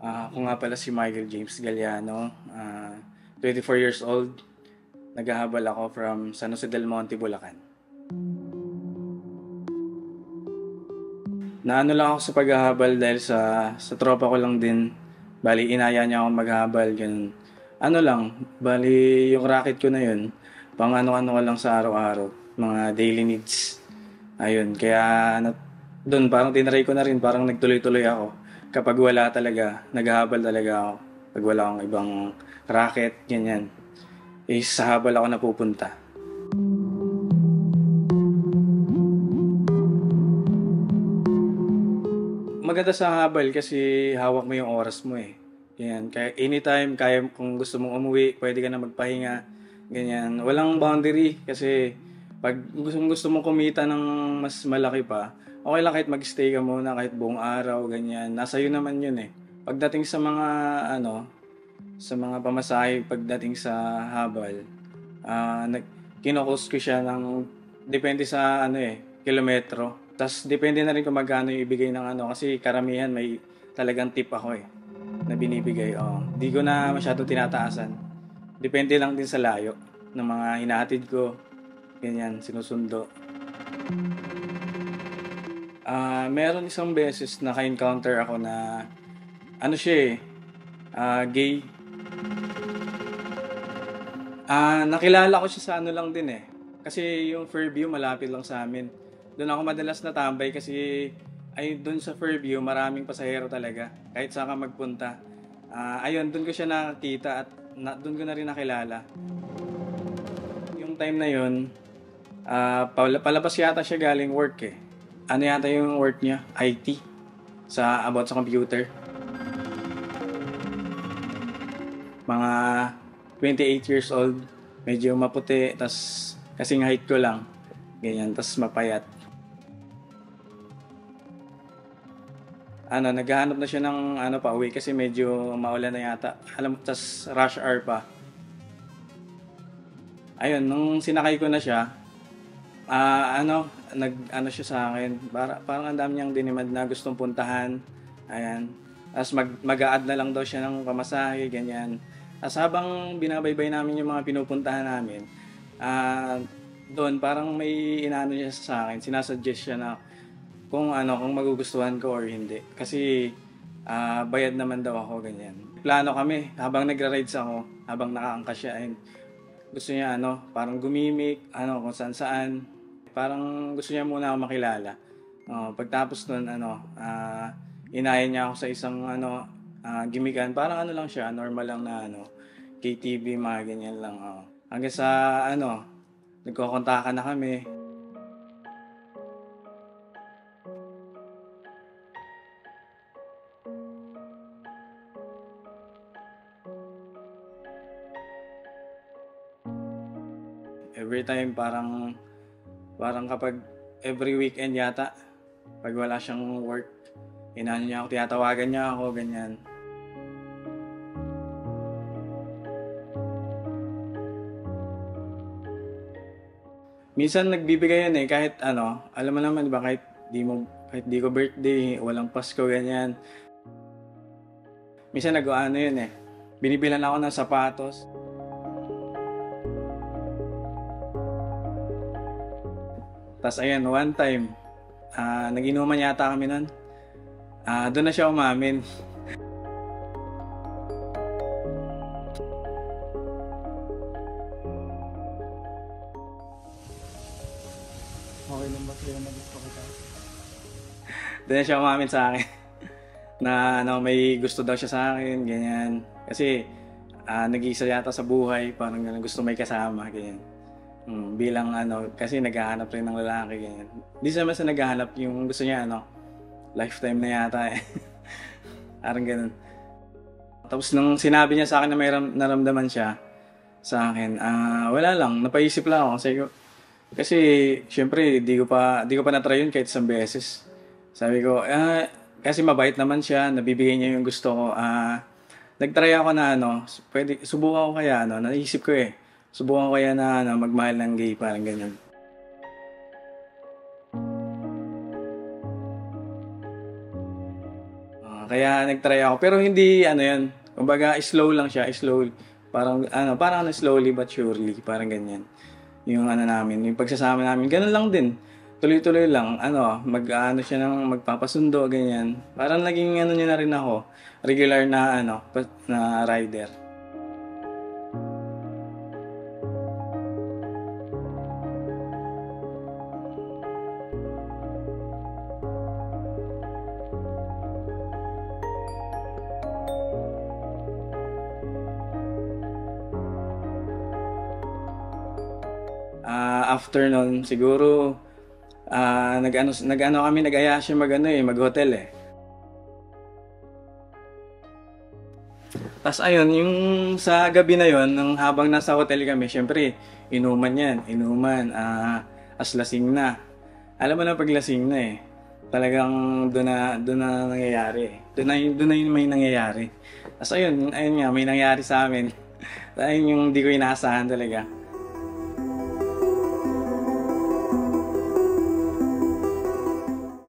Ako nga pala si Michael James Galliano, 24 years old. Naghahabol ako from San Jose del Monte, Bulacan. Naano lang ako sa paghahabol dahil sa tropa ko lang din. Bali, inaya niya ako maghabal, ganun. Ano lang, bali yung racket ko na yun, pang ano-ano ko lang sa araw-araw, mga daily needs. Ayun, kaya doon parang tinry ko na rin, parang nagtuloy-tuloy ako. Kapag wala talaga, naghahabal talaga ako. Pag wala akong ibang racket, ganyan. Sa habal ako napupunta. Maganda sa habal kasi hawak mo yung oras mo eh. Ganyan. Kaya anytime, kaya kung gusto mong umuwi, pwede ka na magpahinga. Ganyan. Walang boundary kasi pag gusto mong kumita ng mas malaki pa, okay lang kahit mag-stay ka muna kahit buong araw, ganyan. Nasa iyo naman yun eh. Pagdating sa mga sa mga pamasahe, pagdating sa habal, kinokos ko siya ng depende sa kilometro. Tas depende na rin kung magkano yung ibigay ng kasi karamihan may talagang tip ako na binibigay. Di ko na masyado tinataasan. Depende lang din sa layo ng mga hinahatid ko. Ganyan, sinusundo. Meron isang beses na ka-encounter ako na siya gay. Nakilala ko siya sa lang din eh. Kasi yung Fairview malapit lang sa amin. Doon ako madalas natambay kasi doon sa Fairview maraming pasahero talaga. Kahit saan ka magpunta. Ayun, doon ko siya nakita at doon ko na rin nakilala. Yung time na yun, palabas yata siya galing work eh. Ano yata yung work niya? IT. About sa computer. Mga 28 years old. Medyo maputi. Tas kasing height ko lang. Ganyan. Tas mapayat. Naghahanap na siya ng pauwi kasi medyo maulan na yata. Tas rush hour pa. Ayun, nung sinakay ko na siya, siya sa akin. Parang ang dami niyang dinimand na gustong puntahan. Ayan. Tapos mag-a-add na lang daw siya ng pamasahe, ganyan. Tapos habang binabaybay namin yung mga pinupuntahan namin, doon parang may niya sa akin, sinasuggest siya na kung magugustuhan ko or hindi. Kasi bayad naman daw ako, ganyan. Plano kami, habang nagra-rides ako, habang nakaangkas siya, gusto niya parang gumimik, kung saan-saan. Parang gusto niya muna ako makilala. Pagtapos nun, inahin niya ako sa isang gimikan. Parang lang siya, normal lang na KTV, mga ganyan lang. Hanggang sa nagkokontakan na kami. Every time parang kapag every weekend yata, pag wala siyang work, niya ako, tiyatawagan niya ako, ganyan. Minsan nagbibigay yan kahit alam mo naman diba, kahit di ko birthday, walang Pasko, ganyan. Minsan yun binibilan ako ng sapatos. Tapos ayan, one time, nag-inuman yata kami nun. Doon na siya umamin. Okay lang ba sa'yo na gusto kita? Doon na siya umamin sa akin. Na may gusto daw siya sa akin, ganyan. Kasi nag-iisa yata sa buhay, parang gusto may kasama, ganyan. Bilang kasi naghahanap rin ng lalaki, ganyan. Hindi naman sa naghahanap, yung gusto niya lifetime na yata eh. Parang ganun. Tapos nung sinabi niya sa akin na may naramdaman siya sa akin, wala lang, napaisip lang ako. Kasi syempre di ko pa na-try yun kahit isang beses. Sabi ko, kasi mabait naman siya, nabibigay niya yung gusto ko. Nag-try ako na subukan ko kaya naisip ko subukan ko kaya na magmahal ng gay, parang ganyan. Kaya nag-try ako. Pero hindi, ano yun, kumbaga slow lang siya, slow. Parang slowly but surely, parang ganyan. Yung ano namin, yung pagsasama namin, ganun lang din. Tuloy-tuloy lang, mag-ano siya ng magpapasundo, ganyan. Parang naging ano niya na rin ako, regular na na rider. After nun, siguro, nag-aya siya mag-hotel eh. Tas ayun, yung sa gabi na yon, nang habang nasa hotel kami, syempre, inuman, as lasing na. Alam mo na pag lasing na eh, talagang doon na nangyayari eh. Doon na yung may nangyayari. Tas ayun nga, may nangyari sa amin. Ayun yung di ko inaasahan talaga.